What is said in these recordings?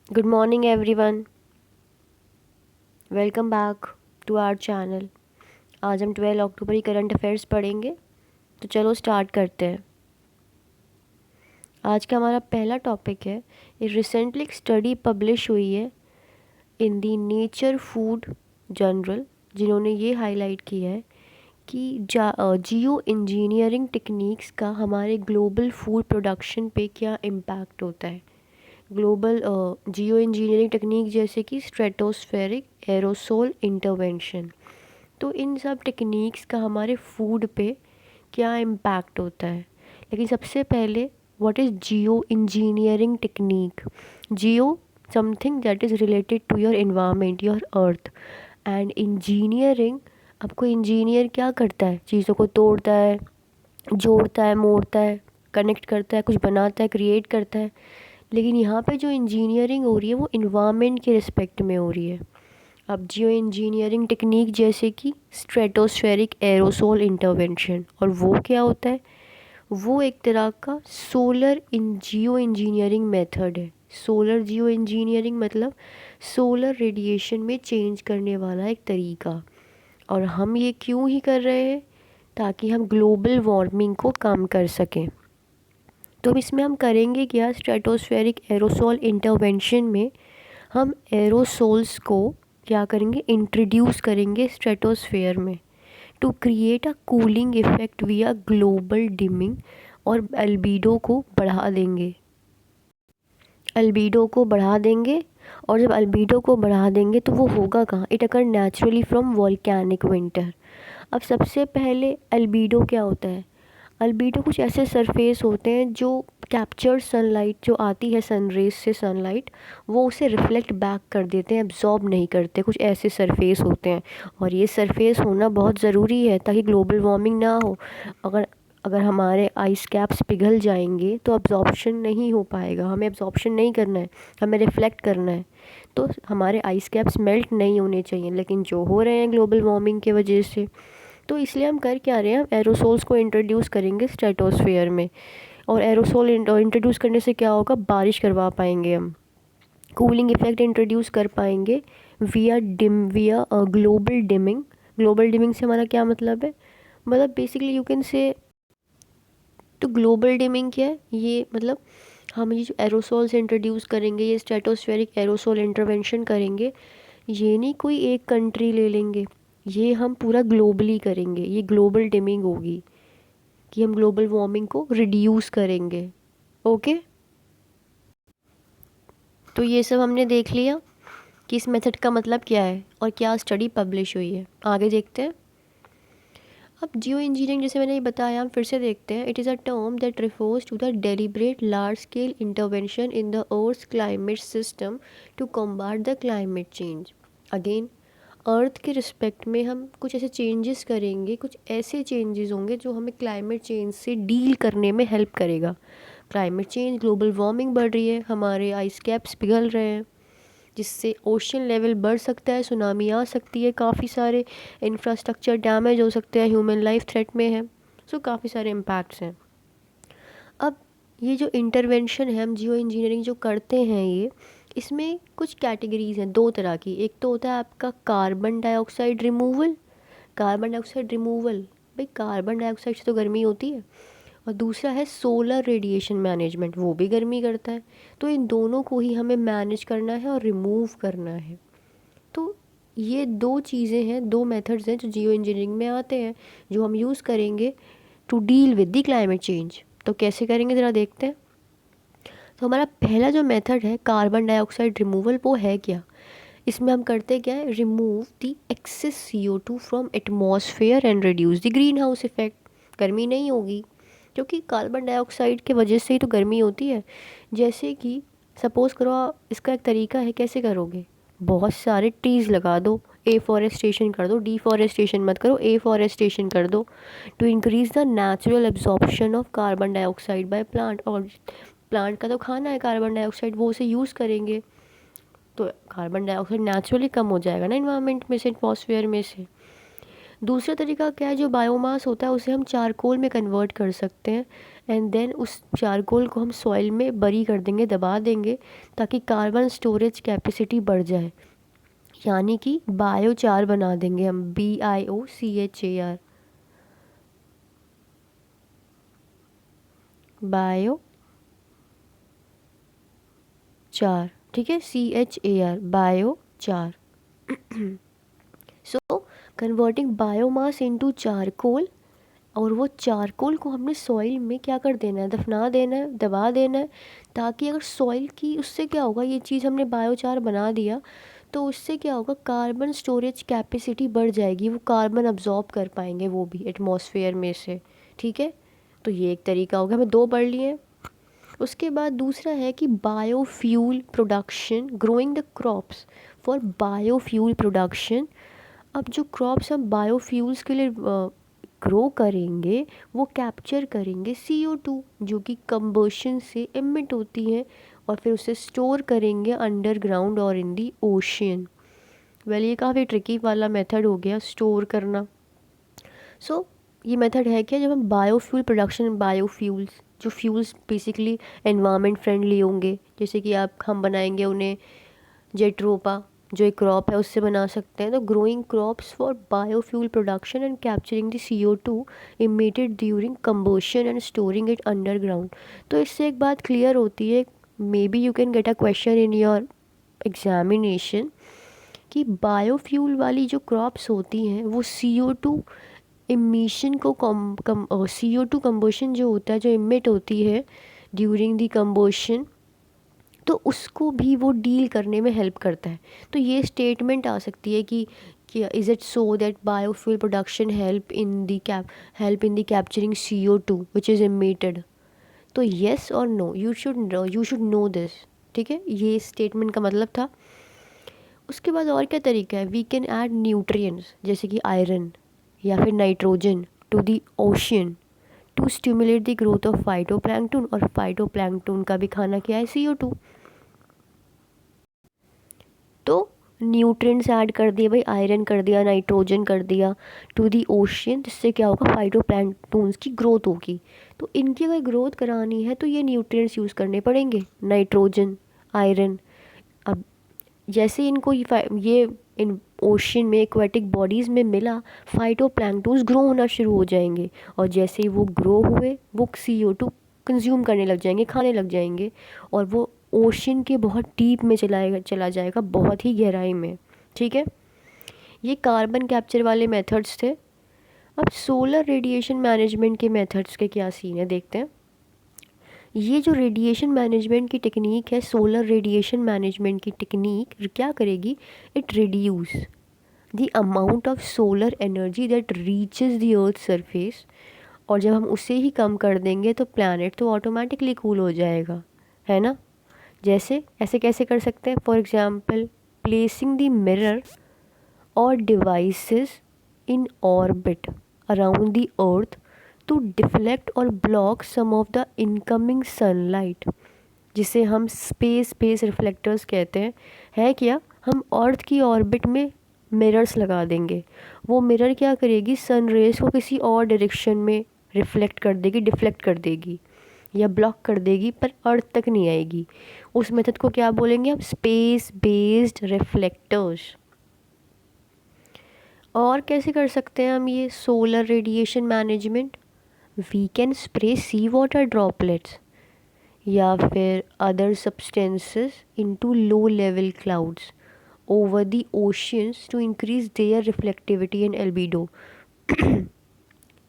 Good morning, everyone. Welcome back to our channel. आज हम 12 अक्टूबर की करंट अफेयर्स पढ़ेंगे। तो चलो स्टार्ट करते हैं। आज का हमारा पहला टॉपिक है, ये रिसेंटली एक स्टडी पब्लिश हुई है इन दी नेचर फूड जर्नल, जिन्होंने ये हाईलाइट किया है कि जियो इंजीनियरिंग टेक्निक्स का हमारे ग्लोबल फूड प्रोडक्शन पे क्या इम्पैक्ट होता है। ग्लोबल जियो इंजीनियरिंग टेक्निक जैसे कि स्ट्रेटोस्फेरिक एरोसोल इंटरवेंशन, तो इन सब टेक्निक्स का हमारे फूड पे क्या इम्पैक्ट होता है। लेकिन सबसे पहले, what is geo engineering technique. Geo something that is related to your environment, your earth. And engineering, आपको इंजीनियर क्या करता है, चीज़ों को तोड़ता है, जोड़ता है, मोड़ता है, कनेक्ट करता है, कुछ बनाता है, क्रिएट करता है। लेकिन यहाँ पे जो इंजीनियरिंग हो रही है वो इन्वामेंट के रिस्पेक्ट में हो रही है। अब जियो इंजीनियरिंग टेक्निक जैसे कि स्ट्रेटोस्फेरिक एरोसोल इंटरवेंशन, और वो क्या होता है, वो एक तरह का सोलर इन जियो इंजीनियरिंग मेथड है। सोलर जियो इंजीनियरिंग मतलब सोलर रेडिएशन में चेंज करने वाला एक तरीका। और हम ये क्यों ही कर रहे हैं, ताकि हम ग्लोबल वार्मिंग को कम कर सकें। तो इसमें हम करेंगे क्या, स्ट्रेटोस्फेरिक एरोसोल इंटरवेंशन में हम एरोसोल्स को क्या करेंगे, इंट्रोड्यूस करेंगे स्ट्रेटोस्फेयर में to create a cooling effect via global dimming, और अल्बीडो को बढ़ा देंगे। अल्बीडो को बढ़ा देंगे, और जब अल्बीडो को बढ़ा देंगे तो वो होगा कहाँ, it occur naturally from volcanic winter. अब सबसे पहले अल्बीडो क्या होता है। अल्बीडो कुछ ऐसे सरफेस होते हैं जो कैप्चर सनलाइट जो आती है सन रेज से, सनलाइट वो उसे रिफ्लेक्ट बैक कर देते हैं, एब्जॉर्ब नहीं करते। कुछ ऐसे सरफेस होते हैं, और ये सरफेस होना बहुत ज़रूरी है ताकि ग्लोबल वार्मिंग ना हो। अगर अगर हमारे आइस कैप्स पिघल जाएंगे तो अब्जॉर्प्शन नहीं हो पाएगा। हमें अब्जॉर्प्शन नहीं करना है, हमें रिफ्लेक्ट करना है। तो हमारे आइस कैप्स मेल्ट नहीं होने चाहिए, लेकिन जो हो रहे हैं ग्लोबल वार्मिंग की वजह से। तो इसलिए हम कर क्या रहे हैं, हम एरोसोल्स को इंट्रोड्यूस करेंगे स्ट्रेटोस्फेयर में। और एरोसोल इंट्रोड्यूस करने से क्या होगा, बारिश करवा पाएंगे हम, कूलिंग इफेक्ट इंट्रोड्यूस कर पाएंगे विया ग्लोबल डिमिंग। ग्लोबल डिमिंग से हमारा क्या मतलब है, मतलब बेसिकली यू कैन से, तो ग्लोबल डिमिंग क्या है, ये मतलब हम ये जो एरोसोल्स इंट्रोड्यूस करेंगे, ये स्ट्रेटोस्फेरिक एरोसोल इंटरवेंशन करेंगे, ये नहीं कोई एक कंट्री ले लेंगे, ये हम पूरा ग्लोबली करेंगे। ये ग्लोबल डिमिंग होगी कि हम ग्लोबल वार्मिंग को रिड्यूस करेंगे। ओके, तो ये सब हमने देख लिया कि इस मेथड का मतलब क्या है और क्या स्टडी पब्लिश हुई है। आगे देखते हैं। अब जियो इंजीनियरिंग, जैसे मैंने ये बताया, हम फिर से देखते हैं। It is a term that refers to the deliberate large scale intervention in the earth climate system to combat the climate change. Again, earth के रिस्पेक्ट में हम कुछ ऐसे चेंजेस करेंगे, कुछ ऐसे चेंजेस होंगे जो हमें क्लाइमेट चेंज से डील करने में हेल्प करेगा। क्लाइमेट चेंज, ग्लोबल वार्मिंग बढ़ रही है, हमारे आइस कैप्स पिघल रहे हैं, जिससे ओशन लेवल बढ़ सकता है, सुनामी आ सकती है, काफ़ी सारे इंफ्रास्ट्रक्चर डैमेज हो सकते हैं, ह्यूमन लाइफ थ्रेट में है। सो काफ़ी सारे इम्पैक्ट्स हैं। अब ये जो इंटरवेंशन है, हम जियो इंजीनियरिंग जो करते हैं, ये इसमें कुछ कैटेगरीज हैं, दो तरह की। एक तो होता है आपका carbon dioxide removal. Carbon dioxide removal, भाई कार्बन डाइऑक्साइड से तो गर्मी होती है। और दूसरा है सोलर रेडिएशन मैनेजमेंट, वो भी गर्मी करता है। तो इन दोनों को ही हमें मैनेज करना है और रिमूव करना है। तो ये दो चीज़ें हैं, दो मेथड्स हैं जो जियो इंजीनियरिंग में आते हैं, जो हम यूज़ करेंगे to deal with the climate change. तो कैसे करेंगे ज़रा देखते हैं। तो हमारा पहला जो मेथड है कार्बन डाइऑक्साइड रिमूवल, वो है क्या। इसमें हम करते क्या है, remove the excess CO2 from atmosphere and reduce the greenhouse effect. गर्मी नहीं होगी, क्योंकि कार्बन डाइऑक्साइड के वजह से ही तो गर्मी होती है। जैसे कि सपोज़ करो, इसका एक तरीका है, कैसे करोगे, बहुत सारे ट्रीज़ लगा दो, एफॉरेस्टेशन कर दो, डिफॉरेस्टेशन मत करो, एफॉरेस्टेशन कर दो, to increase the natural absorption of carbon dioxide by plant. और प्लांट का तो खाना है कार्बन डाइऑक्साइड, वो उसे यूज़ करेंगे, तो कार्बन डाइऑक्साइड नेचुरली कम हो जाएगा ना इन्वायरमेंट में से, एटमॉस्फेयर में से। दूसरा तरीका क्या है, जो बायोमास होता है उसे हम चारकोल में कन्वर्ट कर सकते हैं एंड देन उस चारकोल को हम सॉइल में बरी कर देंगे, दबा देंगे, ताकि कार्बन स्टोरेज कैपेसिटी बढ़ जाए, यानी कि बायोचार बना देंगे हम, BIOCHAR, बायो चार, ठीक है, CHAR, बायोचार। सो कन्वर्टिंग बायोमास इनटू चारकोल, और वो चारकोल को हमने सॉइल में क्या कर देना है, दफना देना है, दबा देना है, ताकि अगर सॉइल की, उससे क्या होगा, ये चीज़ हमने बायोचार बना दिया तो उससे क्या होगा, कार्बन स्टोरेज कैपेसिटी बढ़ जाएगी, वो कार्बन अब्जॉर्ब कर पाएंगे वो भी एटमॉस्फेयर में से, ठीक है। तो ये एक तरीका हो गया, हमें दो पढ़ लिए। उसके बाद दूसरा है कि biofuel production, growing the crops for biofuel production. अब जो क्रॉप्स हम बायोफ्यूल्स के लिए ग्रो करेंगे वो कैप्चर करेंगे CO2, जो कि कंबशन से इमिट होती है, और फिर उसे स्टोर करेंगे अंडरग्राउंड और इन दी ओशियन। वेल ये काफ़ी ट्रिकी वाला मेथड हो गया स्टोर करना। सो ये मेथड है क्या, जब हम बायोफ्यूल प्रोडक्शन, बायोफ्यूल्स जो फ्यूल्स बेसिकली एनवायरनमेंट फ्रेंडली होंगे, जैसे कि हम बनाएंगे उन्हें जेट्रोपा, जो एक क्रॉप है उससे बना सकते हैं। तो growing crops for biofuel production and capturing the CO2 emitted during combustion and storing it underground. तो इससे एक बात क्लियर होती है, may be you can get a question in your examination, कि बायोफ्यूल वाली जो क्रॉप्स होती हैं वो CO2 इमिशन को CO2 कंबोशन जो होता है, जो इमिट होती है ड्यूरिंग दी कंबोशन, तो उसको भी वो डील करने में हेल्प करता है। तो ये स्टेटमेंट आ सकती है कि is it so that biofuel production help in the capturing CO2 which is emitted. तो येस और no, you should know this, ठीक है, ये स्टेटमेंट का मतलब था। उसके बाद और क्या तरीका है, वी कैन ऐड न्यूट्रिएंट्स जैसे कि आयरन या फिर nitrogen to the ocean to stimulate the growth of phytoplankton, और फाइटोप्लैंक्टन का भी खाना क्या है, CO2। तो न्यूट्रिएंट्स ऐड कर दिए भाई, आयरन कर दिया, नाइट्रोजन कर दिया टू दी ओशियन, जिससे क्या होगा, फाइटोप्लैंक्टन्स की ग्रोथ होगी। तो इनकी अगर ग्रोथ करानी है तो ये न्यूट्रिएंट्स यूज़ करने पड़ेंगे, नाइट्रोजन, आयरन। अब जैसे इनको ये इन ओशियन में एक्वेटिक बॉडीज़ में मिला, फाइटोप्लैंक्टन्स ग्रो होना शुरू हो जाएंगे, और जैसे ही वो ग्रो हुए वो CO2 कंज्यूम करने लग जाएंगे, खाने लग जाएंगे, और वो ओशियन के बहुत डीप में चला जाएगा, बहुत ही गहराई में, ठीक है। ये कार्बन कैप्चर वाले मेथड्स थे। अब सोलर रेडिएशन मैनेजमेंट के मेथड्स के क्या सीन है देखते हैं। ये जो रेडिएशन मैनेजमेंट की टेक्निक है, सोलर रेडिएशन मैनेजमेंट की टेक्निक क्या करेगी, it reduce the amount of solar energy that reaches the earth surface, और जब हम उसे ही कम कर देंगे तो प्लैनेट तो ऑटोमेटिकली कूल हो जाएगा, है ना। जैसे ऐसे कैसे कर सकते हैं, for example placing the mirror और devices in orbit around the earth to deflect और block some of the incoming sunlight, जिसे हम स्पेस बेस रिफ्लेक्टर्स कहते हैं। है क्या, हम अर्थ की ऑर्बिट में मिरर्स लगा देंगे, वो मिरर क्या करेगी, सन रेज को किसी और डायरेक्शन में रिफ्लेक्ट कर देगी, डिफ्लेक्ट कर देगी या ब्लॉक कर देगी, पर अर्थ तक नहीं आएगी। उस मेथड को क्या बोलेंगे हम, स्पेस बेस्ड रिफ्लेक्टर्स। और कैसे कर सकते हैं हम ये solar radiation management, we can spray sea water droplets या फिर other substances into low level clouds over the oceans to increase their reflectivity and albedo.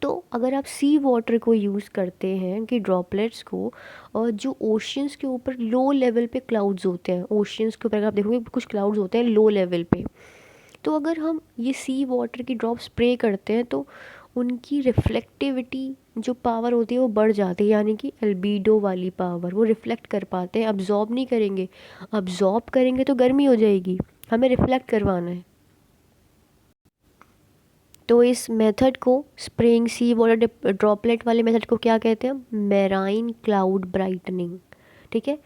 तो अगर आप सी वाटर को यूज़ करते हैं कि ड्रॉपलेट्स को, और जो ओशियंस के ऊपर लो लेवल पे क्लाउड्स होते हैं, ओशियंस के ऊपर आप देखोगे कुछ क्लाउड्स होते हैं लो लेवल पे, तो अगर हम ये सी वाटर की ड्रॉप स्प्रे करते हैं तो उनकी रिफ्लेक्टिविटी जो पावर होती है वो बढ़ जाती है, यानी कि एल्बिडो वाली पावर, वो रिफ्लेक्ट कर पाते हैं, अब्जॉर्ब नहीं करेंगे। अब्जॉर्ब करेंगे तो गर्मी हो जाएगी, हमें रिफ्लेक्ट करवाना है। तो इस मेथड को, स्प्रेइंग सी वाटर ड्रॉपलेट वाले मेथड को क्या कहते हैं, मेराइन क्लाउड ब्राइटनिंग, ठीक है।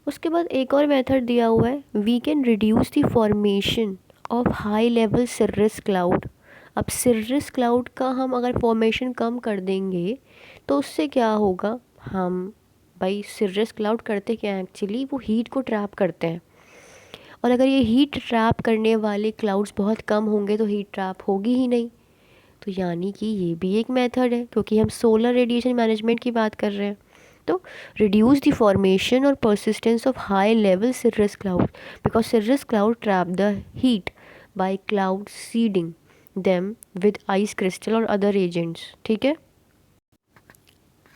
उसके बाद एक और मेथड दिया हुआ है, we can reduce the formation of high level cirrus cloud अब सर्विस क्लाउड का हम अगर फॉर्मेशन कम कर देंगे तो उससे क्या होगा, हम भाई सर्विस क्लाउड करते क्या है एक्चुअली, वो हीट को ट्रैप करते हैं। और अगर ये हीट ट्रैप करने वाले क्लाउड्स बहुत कम होंगे तो हीट ट्रैप होगी ही नहीं। तो यानी कि ये भी एक मेथड है, क्योंकि हम सोलर रेडिएशन मैनेजमेंट की बात कर रहे हैं। तो रिड्यूस द फॉर्मेशन और persistence of high level service cloud because service cloud trap the heat bye cloud seeding them with ice crystal और अदर एजेंट्स। ठीक है,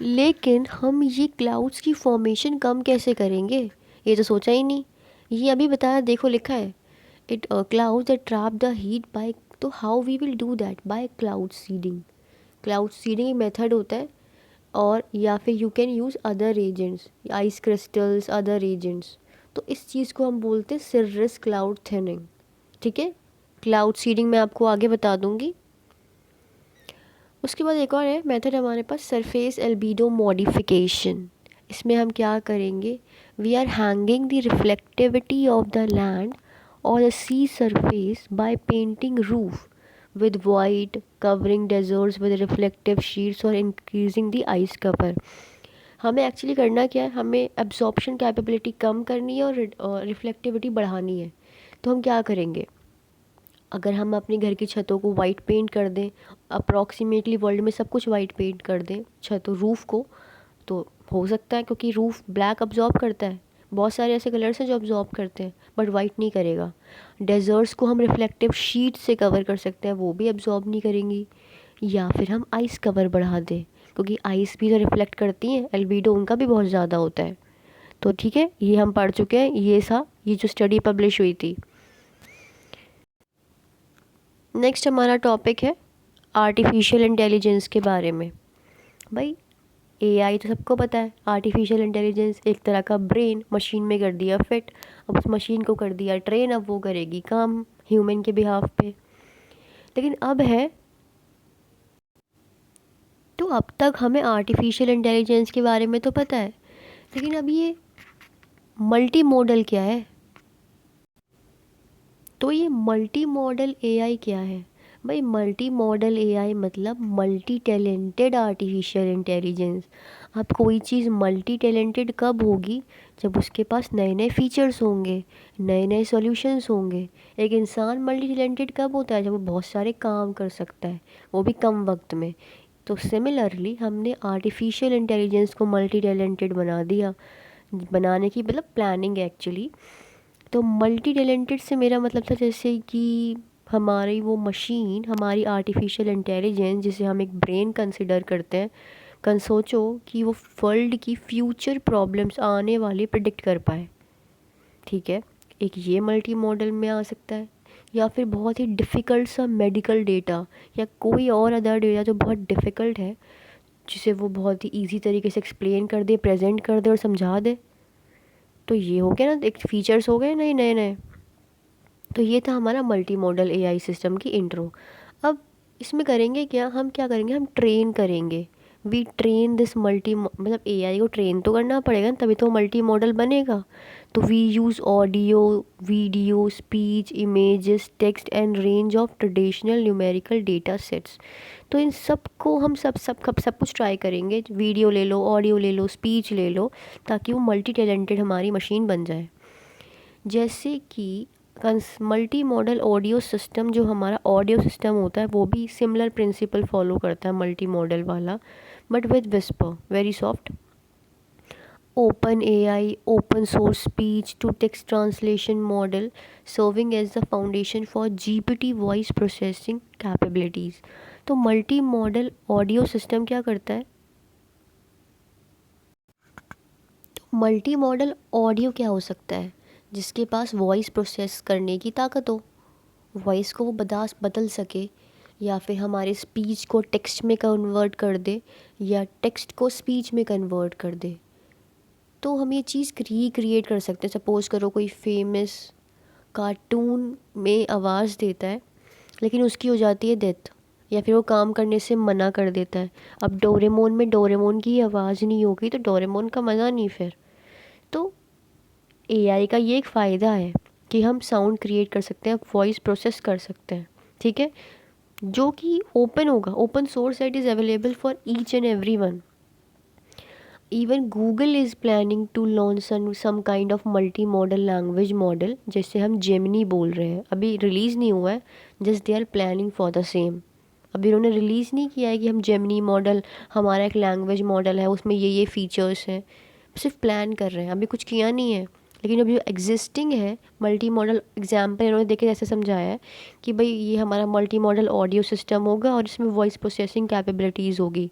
लेकिन हम ये क्लाउड्स की फॉर्मेशन कम कैसे करेंगे, ये तो सोचा ही नहीं। ये अभी बताया, देखो लिखा है it clouds that trap the heat by, तो how we will do that, by cloud seeding. Cloud seeding एक मेथड होता है, और या फिर you can use other agents, ice crystals, other agents. तो इस चीज़ को हम बोलते हैं सर्विस क्लाउड थिनिंग। ठीक है, क्लाउड सीडिंग मैं आपको आगे बता दूंगी। उसके बाद एक और है मेथड हमारे पास, सरफेस एल्बीडो मॉडिफिकेशन। इसमें हम क्या करेंगे, we are hanging the reflectivity of the land और the sea surface by painting roof with white, covering deserts with reflective sheets और increasing the ice cover। हमें एक्चुअली करना क्या है, हमें एब्जॉर्प्शन कैपेबिलिटी कम करनी है और रिफ्लेक्टिविटी बढ़ानी है। तो हम क्या करेंगे, अगर हम अपने घर की छतों को वाइट पेंट कर दें, अप्रॉक्सीमेटली वर्ल्ड में सब कुछ वाइट पेंट कर दें छतों रूफ़ को, तो हो सकता है, क्योंकि रूफ़ ब्लैक अब्जॉर्ब करता है, बहुत सारे ऐसे कलर्स हैं जो अब्जॉर्ब करते हैं बट वाइट नहीं करेगा। डेजर्ट्स को हम रिफ्लेक्टिव शीट से कवर कर सकते हैं, वो भी अब्जॉर्ब नहीं करेंगी। या फिर हम आइस कवर बढ़ा दें, क्योंकि आइस भी तो रिफ्लेक्ट करती हैं, एल्बिडो उनका भी बहुत ज़्यादा होता है। तो ठीक है, ये हम पढ़ चुके हैं, ये जो स्टडी पब्लिश हुई थी। नेक्स्ट हमारा टॉपिक है आर्टिफिशियल इंटेलिजेंस के बारे में। भाई एआई तो सबको पता है, आर्टिफिशियल इंटेलिजेंस एक तरह का ब्रेन मशीन में कर दिया फिट। अब उस मशीन को कर दिया ट्रेन, अब वो करेगी काम ह्यूमन के बिहाफ पे। लेकिन अब है, तो अब तक हमें आर्टिफिशियल इंटेलिजेंस के बारे में तो पता है, लेकिन अब ये मल्टी मॉडल क्या है। तो ये मल्टी मॉडल एआई क्या है, भाई मल्टी मॉडल एआई मतलब मल्टी टैलेंटेड आर्टिफिशियल इंटेलिजेंस। अब कोई चीज़ मल्टी टैलेंटेड कब होगी, जब उसके पास नए नए फीचर्स होंगे, नए नए सॉल्यूशंस होंगे। एक इंसान मल्टी टैलेंटेड कब होता है, जब वो बहुत सारे काम कर सकता है, वो भी कम वक्त में। तो सिमिलरली हमने आर्टिफिशियल इंटेलिजेंस को मल्टी टैलेंटेड बना दिया, बनाने की मतलब प्लानिंग एक्चुअली। तो मल्टी टैलेंटेड से मेरा मतलब था जैसे कि हमारी वो मशीन, हमारी आर्टिफिशियल इंटेलिजेंस जिसे हम एक ब्रेन कंसिडर करते हैं, सोचो कि वो वर्ल्ड की फ्यूचर प्रॉब्लम्स आने वाली प्रिडिक्ट कर पाए। ठीक है, एक ये मल्टी मॉडल में आ सकता है। या फिर बहुत ही डिफ़िकल्ट सा मेडिकल डेटा या कोई और अदर डेटा जो बहुत डिफ़िकल्ट है, जिसे वो बहुत ही ईजी तरीके से एक्सप्लेन कर दे, प्रेजेंट कर दे और समझा दे। तो ये हो गया ना, एक फीचर्स हो गए नए नए नए। तो ये था हमारा मल्टी मॉडल एआई सिस्टम की इंट्रो। अब इसमें करेंगे क्या, हम क्या करेंगे, हम ट्रेन करेंगे। वी ट्रेन दिस मल्टी, मतलब एआई को ट्रेन तो करना पड़ेगा ना, तभी तो मल्टी मॉडल बनेगा। तो we use audio, video, speech, images, text and range of traditional numerical data sets. तो इन सब को हम सब कुछ ट्राई करेंगे, वीडियो ले लो, ऑडियो ले लो, स्पीच ले लो, ताकि वो मल्टी टैलेंटेड हमारी मशीन बन जाए। जैसे कि मल्टी मॉडल ऑडियो सिस्टम, जो हमारा ऑडियो सिस्टम होता है वो भी सिमिलर प्रिंसिपल फॉलो करता है मल्टी मॉडल वाला, but with whisper, very soft. Open AI, open source speech to text translation model, serving as the foundation for GPT voice processing capabilities. तो मल्टी मॉडल ऑडियो सिस्टम क्या करता है, multi modal audio क्या हो सकता है, जिसके पास वॉइस प्रोसेस करने की ताकत हो, वॉइस को वो बदल सके, या फिर हमारे स्पीच को टेक्स्ट में कन्वर्ट कर दे, या टेक्स्ट को स्पीच में कन्वर्ट कर दे। तो हम ये चीज़ रिक्रिएट कर सकते हैं। सपोज़ करो कोई फेमस कार्टून में आवाज़ देता है, लेकिन उसकी हो जाती है डेथ, या फिर वो काम करने से मना कर देता है। अब डोरेमोन में डोरेमोन की आवाज़ नहीं होगी तो डोरेमोन का मज़ा नहीं फिर। तो एआई का ये एक फ़ायदा है कि हम साउंड क्रिएट कर सकते हैं, वॉइस प्रोसेस कर सकते हैं। ठीक है, जो कि ओपन होगा, open source that is available for each and every one. Even Google is planning to launch some kind of multi modal language model, जैसे हम जेमिनी बोल रहे हैं, अभी रिलीज़ नहीं हुआ है, just they are planning for the same. अभी उन्होंने रिलीज़ नहीं किया है कि हम जेमिनी मॉडल, हमारा एक लैंग्वेज मॉडल है, उसमें ये फीचर्स हैं, सिर्फ प्लान कर रहे हैं, अभी कुछ किया नहीं है। लेकिन अभी जो एग्जिस्टिंग है मल्टी मॉडल एग्जाम्पल इन्होंने देखे ऐसे समझाया है कि भाई ये हमारा मल्टी मॉडल ऑडियो सिस्टम होगा और इसमें वॉइस प्रोसेसिंग कैपेबिलिटीज़ होगी।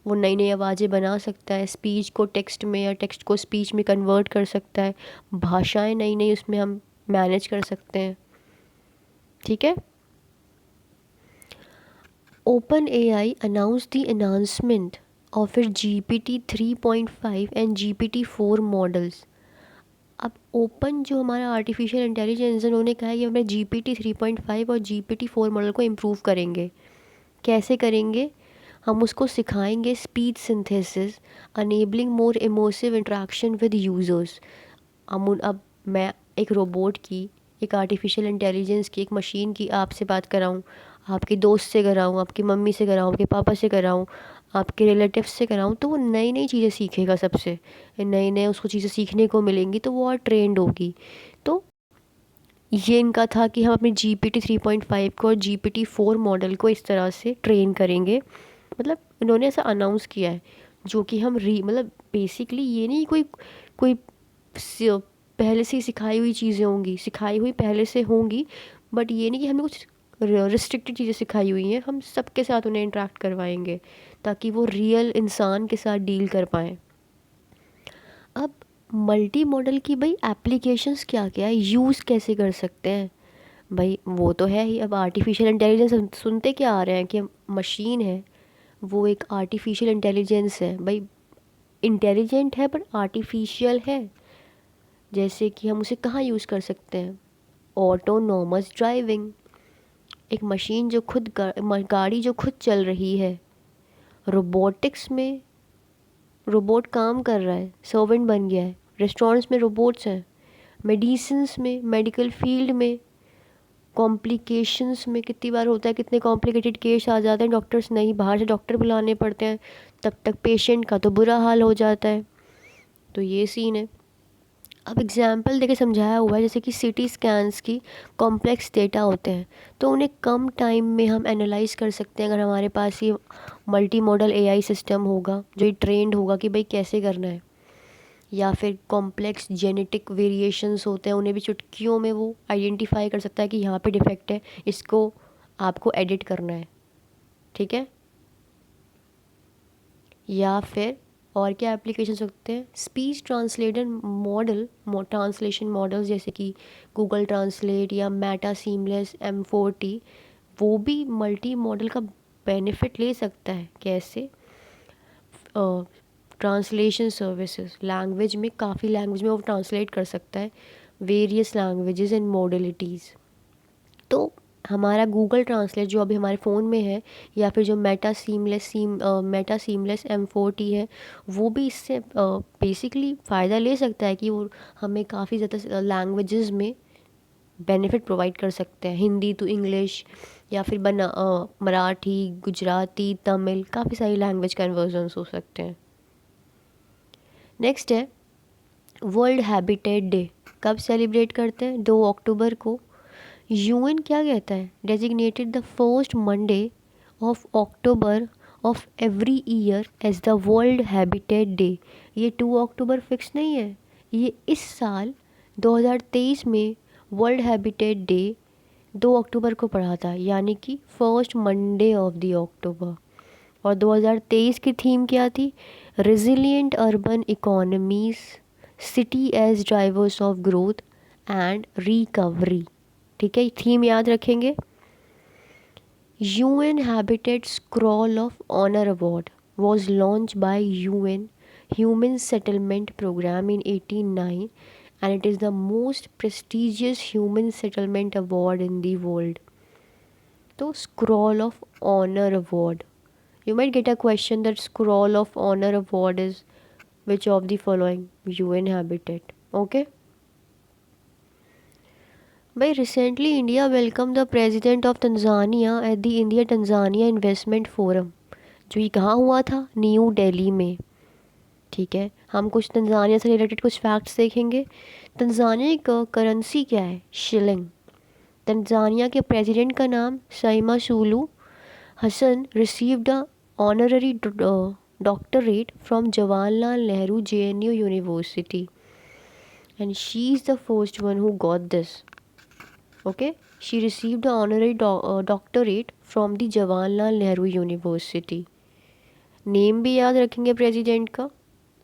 वो नई नई आवाज़ें बना सकता है, स्पीच को टेक्स्ट में या टेक्स्ट को स्पीच में कन्वर्ट कर सकता है, भाषाएं नई नई उसमें हम मैनेज कर सकते हैं। ठीक है। Open AI announced the announcement of its GPT 3.5 and GPT 4 models. अब ओपन जो हमारा आर्टिफिशियल इंटेलिजेंस है, उन्होंने कहा है कि हम GPT 3.5 और GPT 4 मॉडल को इम्प्रूव करेंगे। कैसे करेंगे? हम उसको सिखाएंगे speech synthesis, enabling more immersive interaction with users. अब मैं एक रोबोट की, एक आर्टिफिशियल इंटेलिजेंस की, एक मशीन की आपसे बात कराऊँ, आपके दोस्त से कराऊँ, आपकी मम्मी से कराऊँ, आपके पापा से कराऊँ, आपके रिलेटिव्स से कराऊँ, तो वो नई नई चीज़ें सीखेगा। सबसे नई नई उसको चीज़ें सीखने को मिलेंगी, तो वो और ट्रेंड होगी। तो ये इनका था कि हम अपने GPT 3.5 को और GPT 4 मॉडल को इस तरह से ट्रेन करेंगे। मतलब इन्होंने ऐसा अनाउंस किया है, जो कि हम मतलब बेसिकली ये नहीं कोई कोई पहले से ही सिखाई हुई चीज़ें होंगी, सिखाई हुई पहले से होंगी, बट ये नहीं कि हमें कुछ रिस्ट्रिक्टेड चीज़ें सिखाई हुई हैं, हम सबके साथ उन्हें इंटरेक्ट करवाएंगे ताकि वो रियल इंसान के साथ डील कर पाएँ। अब मल्टी मॉडल की भाई एप्लीकेशंस क्या क्या है, यूज़ कैसे कर सकते हैं भाई, वो तो है ही। अब आर्टिफिशियल इंटेलिजेंस सुनते क्या आ रहे हैं कि मशीन है, वो एक आर्टिफिशियल इंटेलिजेंस है भाई, इंटेलिजेंट है पर आर्टिफिशियल है। जैसे कि हम उसे कहाँ यूज़ कर सकते हैं? ऑटोनोमस ड्राइविंग, एक मशीन जो खुद गाड़ी जो खुद चल रही है। रोबोटिक्स में रोबोट काम कर रहा है, सर्वेंट बन गया है, रेस्टोरेंट्स में रोबोट्स हैं, मेडिसिन्स में, मेडिकल फील्ड में, कॉम्प्लिकेशंस में कितनी बार होता है, कितने कॉम्प्लिकेटेड केस आ जाते हैं, डॉक्टर्स नहीं, बाहर से डॉक्टर बुलाने पड़ते हैं, तब तक पेशेंट का तो बुरा हाल हो जाता है। तो ये सीन है। अब एग्जाम्पल देके समझाया हुआ है, जैसे कि सीटी स्कैन्स की कॉम्प्लेक्स डेटा होते हैं, तो उन्हें कम टाइम में हम एनालाइज कर सकते हैं अगर हमारे पास ये मल्टी मॉडल एआई सिस्टम होगा जो ये ट्रेंड होगा कि भाई कैसे करना है। या फिर कॉम्प्लेक्स जेनेटिक वेरिएशंस होते हैं, उन्हें भी चुटकियों में वो आइडेंटिफाई कर सकता है कि यहाँ पे डिफेक्ट है, इसको आपको एडिट करना है। ठीक है। या फिर और क्या एप्लीकेशन सकते हैं? Speech translator model, translation models जैसे कि गूगल ट्रांसलेट या मेटा सीमलेस M40, वो भी मल्टी मॉडल का बेनिफिट ले सकता है। कैसे? ट्रांसलेशन सर्विसेज, लैंग्वेज में, काफ़ी लैंग्वेज में वो ट्रांसलेट कर सकता है, वेरियस लैंग्वेजेस एंड मॉडलिटीज़। तो हमारा गूगल ट्रांसलेट जो अभी हमारे फ़ोन में है, या फिर जो मेटा सीमलेस M40 है, वो भी इससे बेसिकली फ़ायदा ले सकता है कि वो हमें काफ़ी ज़्यादा लैंग्वेजेस में बेनिफिट प्रोवाइड कर सकते हैं, हिंदी टू इंग्लिश, या फिर मराठी, गुजराती, तमिल, काफ़ी सारी लैंग्वेज कन्वर्जन्स हो सकते हैं। नेक्स्ट है वर्ल्ड हैबिटेट डे। कब सेलिब्रेट करते हैं? 2 अक्टूबर को। यूएन क्या कहता है? Designated the first Monday of October of every year as the world habitat day. ये 2 अक्टूबर फिक्स नहीं है, ये इस साल 2023 में वर्ल्ड हैबिटेट डे 2 अक्टूबर को पड़ा था, यानी कि first Monday of the October. और 2023 की थीम क्या थी? Resilient urban economies, city as drivers of growth and recovery. ठीक है, थीम याद रखेंगे। UN Habitat Scroll of Honor Award was launched by UN Human Settlement Program in 1989, and it is the most prestigious human settlement award in the world. So, Scroll of Honor Award. You might get a question that Scroll of Honor Award is which of the following? UN Habitat. Okay. भाई recently India welcome the president of Tanzania at the India Tanzania investment forum, जो ये कहाँ हुआ था, new Delhi में। ठीक है, हम कुछ तंजानिया से रिलेटेड कुछ फैक्ट्स देखेंगे। तंजानिया का करेंसी क्या है, शिलिंग। तंजानिया के प्रेसिडेंट का नाम Saima Sulu Hasan received a honorary doctorate from Jawaharlal Nehru JNU university and she is the first one who got this. Okay, she received an honorary doctorate from the Jawaharlal Nehru University. Name भी याद रखेंगे president का.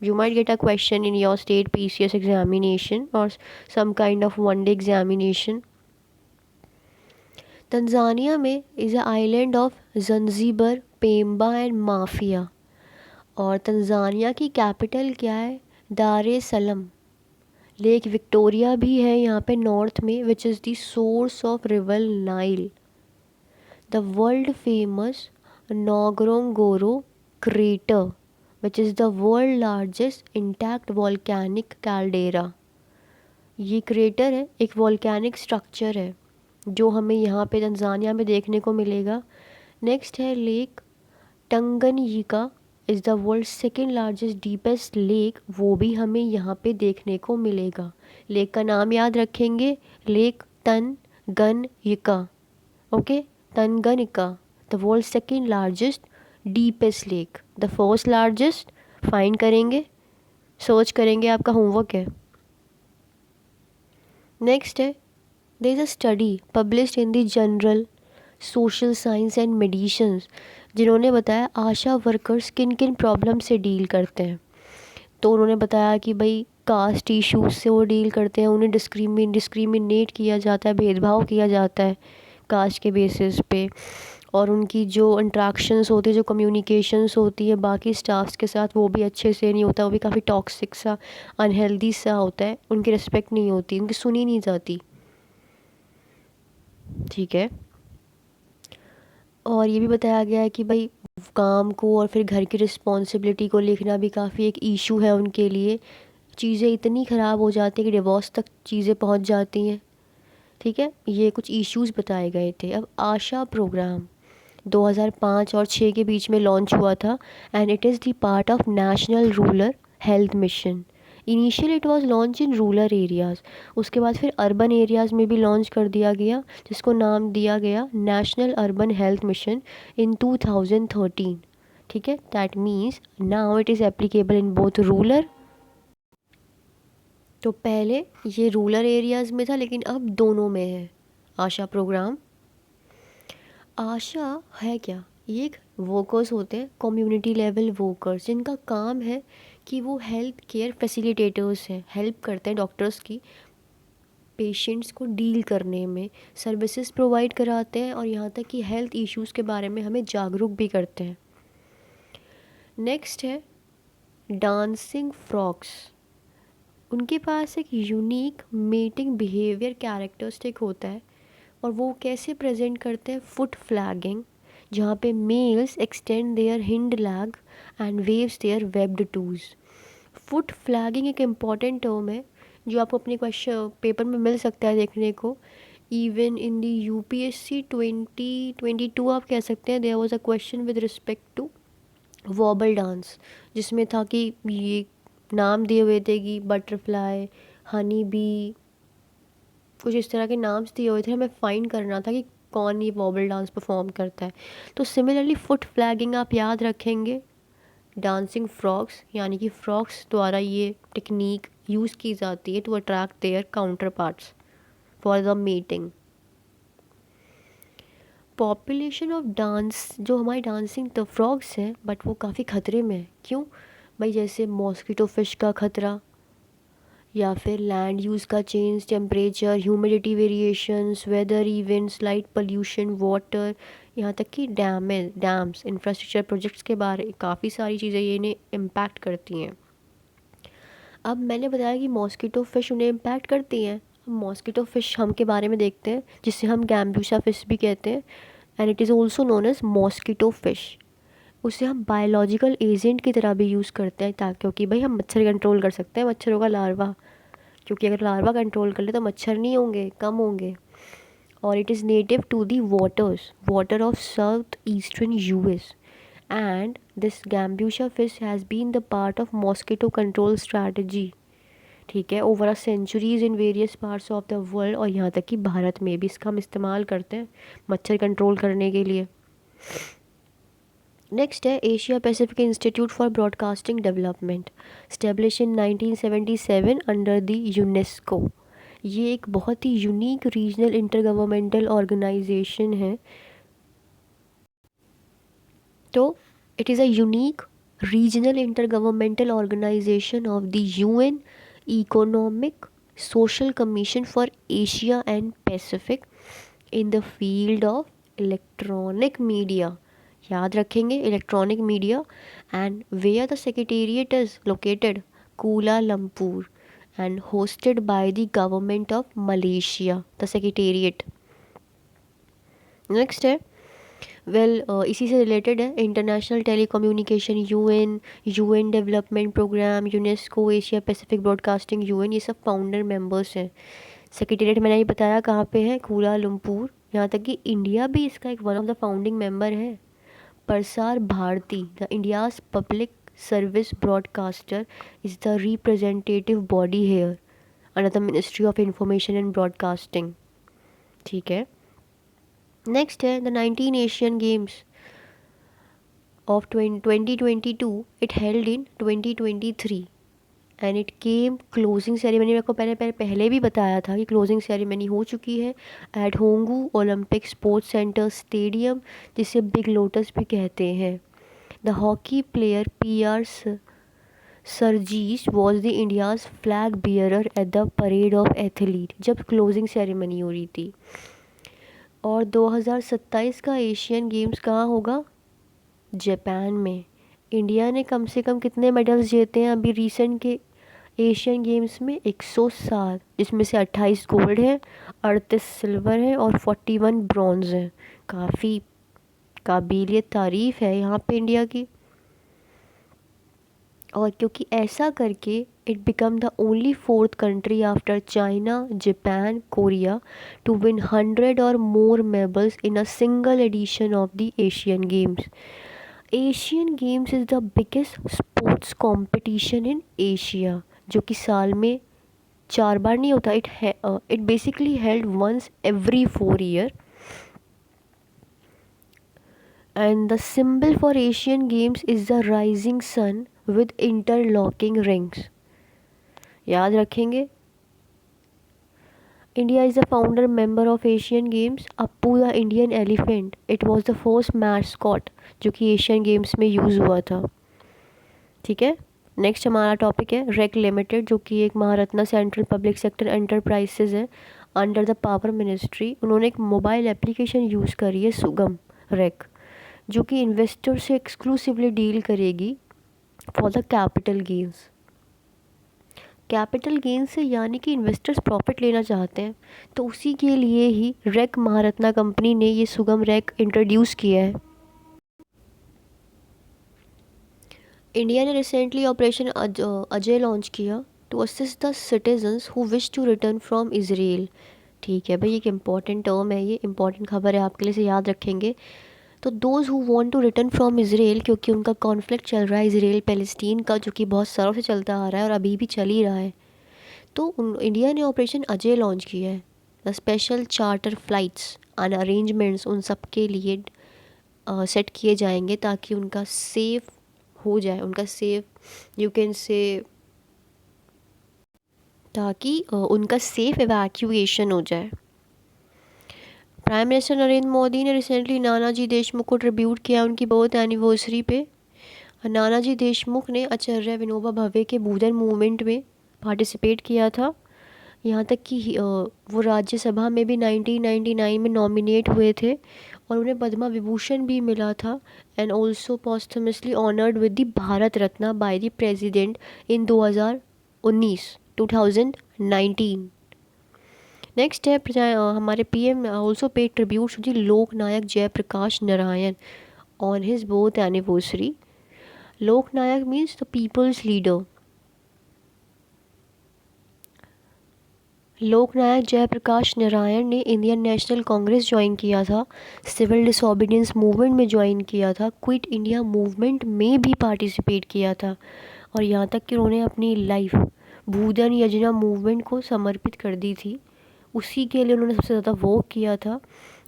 You might get a question in your state PCS examination or some kind of one day examination. Tanzania में is a island of Zanzibar, Pemba and Mafia. और Tanzania की capital क्या है, दार ए सलम. लेक विक्टोरिया भी है यहाँ पे नॉर्थ में, which is the source of river Nile. The world famous Ngorongoro crater which is the world largest intact volcanic caldera. ये क्रेटर है, एक वॉल्केनिक स्ट्रक्चर है जो हमें यहाँ पे तंजानिया में देखने को मिलेगा. नेक्स्ट है lake Tanganyika is the world second largest deepest lake, वो भी हमें यहाँ पे देखने को मिलेगा. लेक का नाम याद रखेंगे, lake Tanganyika. Okay, Tanganyika the world second largest deepest lake. The first largest find करेंगे, सर्च करेंगे, आपका होमवर्क है. नेक्स्ट है there is a study published in the journal social science and medicines, जिन्होंने बताया आशा वर्कर्स किन किन प्रॉब्लम से डील करते हैं. तो उन्होंने बताया कि भाई कास्ट इश्यूज से वो डील करते हैं, उन्हें डिस्क्रिमिनेट किया जाता है, भेदभाव किया जाता है कास्ट के बेसिस पे. और उनकी जो इंट्रैक्शंस होती है, जो कम्युनिकेशंस होती है बाकी स्टाफ्स के साथ, वो भी अच्छे से नहीं होता, वो भी काफ़ी टॉक्सिक सा अनहेल्दी सा होता है. उनकी रिस्पेक्ट नहीं होती, उनकी सुनी नहीं जाती. ठीक है, और ये भी बताया गया है कि भाई काम को और फिर घर की रिस्पॉन्सिबिलिटी को लिखना भी काफ़ी एक इशू है उनके लिए. चीज़ें इतनी ख़राब हो जाती हैं कि डिवोर्स तक चीज़ें पहुंच जाती हैं. ठीक है, ये कुछ इश्यूज बताए गए थे. अब आशा प्रोग्राम 2005 और 6 के बीच में लॉन्च हुआ था and it is the part of national rural health mission. Initially it was launch in rural areas, उसके बाद फिर अर्बन एरियाज़ में भी लॉन्च कर दिया गया, जिसको नाम दिया गया national urban health mission in 2013. ठीक है, that means now it is applicable in both rural. तो पहले ये रूरल एरियाज़ में था लेकिन अब दोनों में है आशा प्रोग्राम. आशा है क्या, ये एक वर्कर्स होते हैं, कम्युनिटी लेवल वर्कर्स, जिनका काम है कि वो हेल्थ केयर फैसिलिटेटर्स हैं, हेल्प करते हैं डॉक्टर्स की पेशेंट्स को डील करने में, सर्विसेज प्रोवाइड कराते हैं और यहाँ तक कि हेल्थ इश्यूज़ के बारे में हमें जागरूक भी करते हैं. नेक्स्ट है डांसिंग फ्रॉक्स. उनके पास एक यूनिक मेटिंग बिहेवियर कैरेक्टरिस्टिक होता है और वो कैसे प्रेजेंट करते हैं, फुट फ्लैगिंग, जहाँ पे males extend their hind leg and waves their webbed toes. Foot flagging एक इम्पॉर्टेंट टर्म है जो आपको अपने क्वेश्चन पेपर में मिल सकता है देखने को. इवन इन दी UPSC 2022 आप कह सकते हैं there was a question with respect to wobble dance, जिसमें था कि ये नाम दिए हुए थे कि बटरफ्लाई, हनी बी, कुछ इस तरह के नाम्स दिए हुए थे. हमें फाइंड करना था कि कौन ये वॉबल डांस परफॉर्म करता है. तो सिमिलरली फुट फ्लैगिंग आप याद रखेंगे. डांसिंग फ्रॉक्स यानी कि फ्रॉक्स द्वारा ये टेक्निक यूज़ की जाती है to attract their counterparts for the meeting. Population of dance, जो हमारी डांसिंग द फ्रॉक्स हैं, बट वो काफ़ी ख़तरे में है. क्यों भाई, जैसे मॉस्किटो फिश का ख़तरा, या फिर लैंड यूज़ का change, temperature, humidity variations, weather events, light pollution, water, यहाँ तक कि डैम्स, इंफ्रास्ट्रक्चर प्रोजेक्ट्स के बारे काफ़ी सारी चीज़ें ये इन्हें इम्पैक्ट करती हैं. अब मैंने बताया कि मॉस्किटो फ़िश उन्हें इम्पैक्ट करती हैं. अब मॉस्किटो फ़िश हम के बारे में देखते हैं, जिसे हम गैम्बूसा फ़िश भी कहते हैं and it is also known as mosquito fish. उसे हम बायोलॉजिकल एजेंट की तरह भी यूज़ करते हैं, ताकि क्योंकि भाई हम मच्छर कंट्रोल कर सकते हैं, मच्छरों का लार्वा, क्योंकि अगर लार्वा कंट्रोल कर ले तो मच्छर नहीं होंगे, कम होंगे। और it is native to the water of south eastern US, and this Gambusia fish has been the part of mosquito control strategy, ठीक है, over a centuries in various parts of the world. और यहाँ तक कि भारत में भी इसका हम इस्तेमाल करते हैं मच्छर कंट्रोल करने के लिए। नेक्स्ट है Asia Pacific institute for broadcasting development, establish in 1977 under the UNESCO. ये एक बहुत ही यूनिक रीजनल इंटरगवर्नमेंटल ऑर्गेनाइजेशन है। तो it is a unique regional intergovernmental organization of the UN Economic Social Commission for Asia and Pacific in the field of electronic media, याद रखेंगे electronic media, and where the secretariat is located, कूला लमपुर, and hosted by the government of Malaysia, the secretariat. Next है इसी से related है international telecommunication UN development programme, UNESCO, Asia Pacific broadcasting UN, ये सब फाउंडर मेंबर्स हैं। Secretariat मैंने ये बताया कहाँ पे है, कुआलालंपुर। यहाँ तक कि इंडिया भी इसका एक one of the founding member है। Prasar Bharati, the India's public service broadcaster, is the representative body here under the ministry of information and broadcasting, ठीक है। नेक्स्ट है the 19 Asian games of 2022, it held in 2023 and it came closing ceremony. मेरे को पहले भी बताया था कि क्लोजिंग सेरेमनी हो चुकी है at Hangzhou Olympic sports centre stadium, जिसे बिग लोटस भी कहते हैं। The hockey player PR Sreejesh was the India's flag bearer at the parade of athlete, जब क्लोजिंग सेरेमनी हो रही थी। और 2027 का एशियन गेम्स कहाँ होगा, जापान में। इंडिया ने कम से कम कितने मेडल्स जीते हैं अभी रिसेंट के एशियन गेम्स में, 107, जिसमें से 28 गोल्ड है, 38 सिल्वर है और 41 ब्रॉन्ज है। काफ़ी काबिलियत तारीफ़ है यहाँ पे इंडिया की। और क्योंकि ऐसा करके it become the only fourth country after China, Japan, Korea to win 100 और more medals in a single edition of the Asian games. Asian games is the biggest sports competition in Asia, जो कि साल में 4 बार नहीं होता, it basically held once every 4 year. And the symbol for Asian games is the rising sun with interlocking rings, याद रखेंगे। India is the founder member of Asian games. Appu the Indian elephant, it was the first mascot जो कि Asian games में use हुआ था, ठीक है। Next हमारा टॉपिक है रेक लिमिटेड, जो कि एक Maharatna central public sector enterprises है अंडर द पावर मिनिस्ट्री। उन्होंने एक मोबाइल एप्लीकेशन यूज़ करी है सुगम रेक, जो कि इन्वेस्टर से एक्सक्लूसिवली डील करेगी for the capital gains. Capital gain से यानी कि इन्वेस्टर्स प्रॉफिट लेना चाहते हैं, तो उसी के लिए ही रेक महारत्ना कंपनी ने ये सुगम रेक इंट्रोड्यूस किया है। इंडिया ने रिसेंटली ऑपरेशन अजय लॉन्च किया to assist the citizens who wish to return from Israel, ठीक है भाई, एक इम्पॉर्टेंट टर्म है, ये इंपॉर्टेंट खबर है आपके लिए, से याद रखेंगे। तो those who want to return from Israel, क्योंकि उनका कॉन्फ्लिक्ट चल रहा है इजराइल पैलेस्टीन का, जो कि बहुत सालों से चलता आ रहा है और अभी भी चल ही रहा है। तो इंडिया ने ऑपरेशन अजय लॉन्च किया है। The special charter flights and arrangements उन सब के लिए सेट किए जाएंगे ताकि उनका सेफ हो जाए, उनका सेफ यू कैन से, ताकि उनका सेफ एवैक्यूएशन हो जाए। प्राइम मिनिस्टर नरेंद्र मोदी ने रिसेंटली नानाजी देशमुख को ट्रिब्यूट किया उनकी बर्थ एनिवर्सरी पे। नानाजी देशमुख ने आचार्य विनोबा भावे के भूदान मूवमेंट में पार्टिसिपेट किया था, यहाँ तक कि वो राज्यसभा में भी 1999 में नॉमिनेट हुए थे और उन्हें पद्मा विभूषण भी मिला था, and also posthumously honoured with the Bharat Ratna by the president in 2019। Next है हमारे PM also pay tribute to the Lok Nayak Jayaprakash Narayan on his birth anniversary. Lok Nayak means the people's leader. Loknayak Jayaprakash Narayan ने इंडियन नेशनल कांग्रेस ज्वाइन किया था, सिविल डिसोबीडियंस मूवमेंट में join किया था, quit India movement में भी पार्टिसिपेट किया था, और यहाँ तक कि उन्होंने अपनी लाइफ भूधन योजना मूवमेंट को समर्पित कर दी थी। उसी के लिए उन्होंने सबसे ज़्यादा वर्क किया था,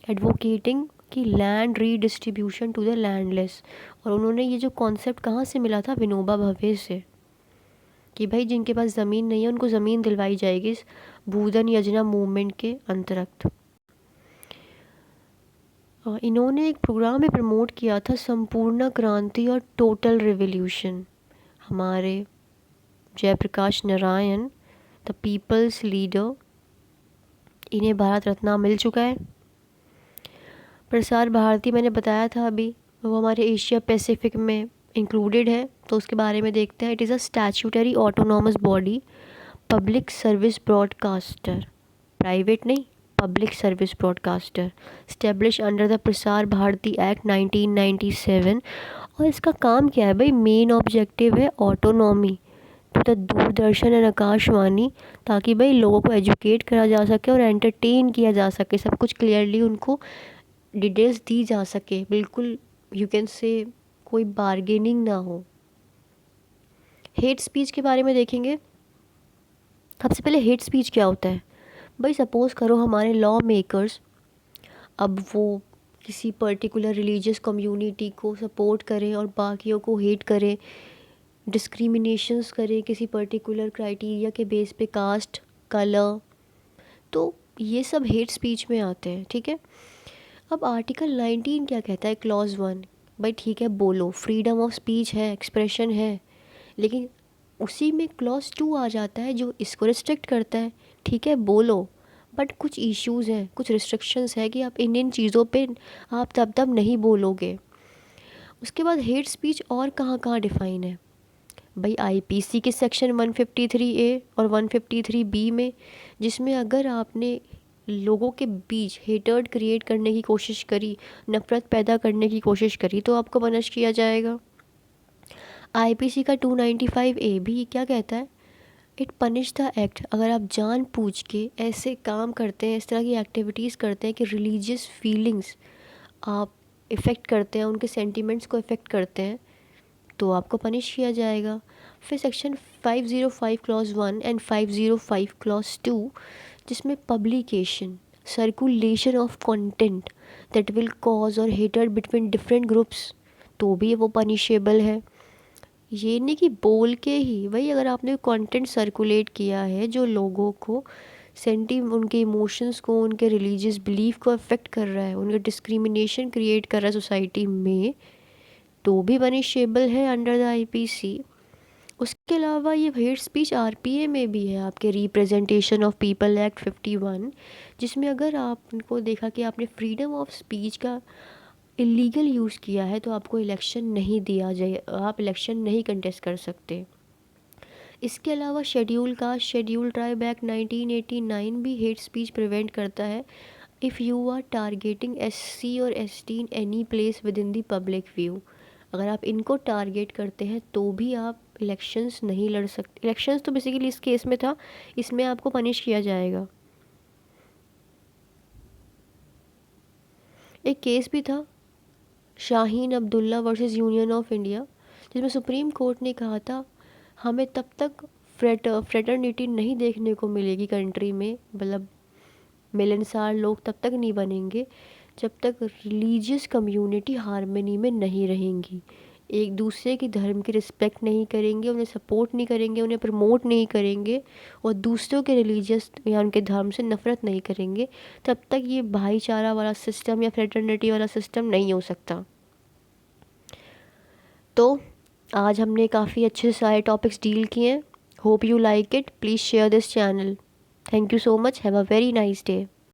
एडवोकेटिंग कि land redistribution to the landless. और उन्होंने ये जो कॉन्सेप्ट कहाँ से मिला था, विनोबा भावे से, कि भाई जिनके पास ज़मीन नहीं है उनको ज़मीन दिलवाई जाएगी इस भूधन योजना मूवमेंट के अंतर्गत। इन्होंने एक प्रोग्राम में प्रमोट किया था संपूर्ण क्रांति और टोटल रिवॉल्यूशन। हमारे Jayaprakash Narayan the people's leader, इन्हें भारत रत्न मिल चुका है। प्रसार भारती मैंने बताया था अभी, वो हमारे एशिया पैसिफिक में इंक्लूडेड है, तो उसके बारे में देखते हैं। It is a statutory autonomous body, public service broadcaster, private नहीं, public service broadcaster, establish under the Prasar Bharati act 1997। और इसका काम क्या है भाई, मेन ऑब्जेक्टिव है autonomy to the Doordarshan and Akashvani, ताकि भाई लोगों को एजुकेट करा जा सके और एंटरटेन किया जा सके, सब कुछ क्लियरली उनको डिटेल्स दी जा सके, बिल्कुल यू कैन से कोई बार्गेनिंग ना हो। हेट स्पीच के बारे में देखेंगे। सबसे पहले हेट स्पीच क्या होता है भाई, सपोज़ करो हमारे लॉ मेकर्स, अब वो किसी पर्टिकुलर रिलीजियस कम्युनिटी को सपोर्ट करें और बाकियों को हेट करें, डिस्क्रिमिनेशंस करें किसी पर्टिकुलर क्राइटेरिया के बेस पे, कास्ट, कलर, तो ये सब हेट स्पीच में आते हैं, ठीक है। अब आर्टिकल 19 क्या कहता है, क्लॉज 1, भाई ठीक है बोलो, फ्रीडम ऑफ स्पीच है, एक्सप्रेशन है, लेकिन उसी में क्लॉज 2 आ जाता है जो इसको रिस्ट्रिक्ट करता है, ठीक है बोलो, बट कुछ इश्यूज़ हैं, कुछ रिस्ट्रिक्शंस है कि आप इन चीज़ों पे आप तब नहीं बोलोगे। उसके बाद हेट स्पीच और कहाँ कहाँ डिफ़ाइन है भाई, आईपीसी के सेक्शन 153A और 153B में, जिसमें अगर आपने लोगों के बीच हेटर्ड क्रिएट करने की कोशिश करी, नफ़रत पैदा करने की कोशिश करी, तो आपको पनिश किया जाएगा। आईपीसी का 295A भी क्या कहता है, इट पनिश द एक्ट, अगर आप जानबूझ के ऐसे काम करते हैं, इस तरह की एक्टिविटीज़ करते हैं कि रिलीजियस फीलिंग्स आप इफ़ेक्ट करते हैं, उनके सेंटिमेंट्स को इफ़ेक्ट करते हैं, तो आपको पनिश किया जाएगा। फिर सेक्शन 505 क्लॉज 1 एंड 505 क्लॉज 2, जिसमें publication, circulation of content that will cause और हेटेड बिटवीन डिफरेंट ग्रुप्स, तो भी वो पनिशेबल है। ये नहीं कि बोल के ही, वही अगर आपने कंटेंट सर्कुलेट किया है जो लोगों को उनके इमोशंस को, उनके रिलीजियस बिलीफ को अफेक्ट कर रहा है, उनके डिस्क्रिमिनेशन क्रिएट कर रहा है सोसाइटी में, तो भी पनिशेबल है अंडर द आईपीसी। उसके अलावा ये हेट स्पीच आरपीए में भी है, आपके रिप्रेजेंटेशन ऑफ पीपल एक्ट 51, जिसमें अगर आपको देखा कि आपने फ्रीडम ऑफ स्पीच का इलीगल यूज़ किया है, तो आपको इलेक्शन नहीं दिया जाए, आप इलेक्शन नहीं कंटेस्ट कर सकते। इसके अलावा schedule caste, schedule tribe act 1989 भी हेट स्पीच प्रिवेंट करता है, if you are targeting SC और ST in any place within the public view, अगर आप इनको टारगेट करते हैं तो भी आप इलेक्शंस नहीं लड़ सकते। इलेक्शंस तो बेसिकली इस केस में था, इसमें आपको पनिश किया जाएगा। एक केस भी था Shaheen Abdullah versus union of India, जिसमें सुप्रीम कोर्ट ने कहा था हमें तब तक फ्रेटर्निटी नहीं देखने को मिलेगी कंट्री में, मतलब मिलनसार लोग तब तक नहीं बनेंगे जब तक रिलीजियस कम्युनिटी हार्मनी में नहीं रहेंगी, एक दूसरे की धर्म की रिस्पेक्ट नहीं करेंगे, उन्हें सपोर्ट नहीं करेंगे, उन्हें प्रमोट नहीं करेंगे, और दूसरों के रिलीजियस या उनके धर्म से नफ़रत नहीं करेंगे, तब तक ये भाईचारा वाला सिस्टम या फ्रेटर्निटी वाला सिस्टम नहीं हो सकता। तो आज हमने काफ़ी अच्छे से सारे टॉपिक्स डील किए हैं। Hope you like it, please share this channel. Thank you so much, have a very nice day.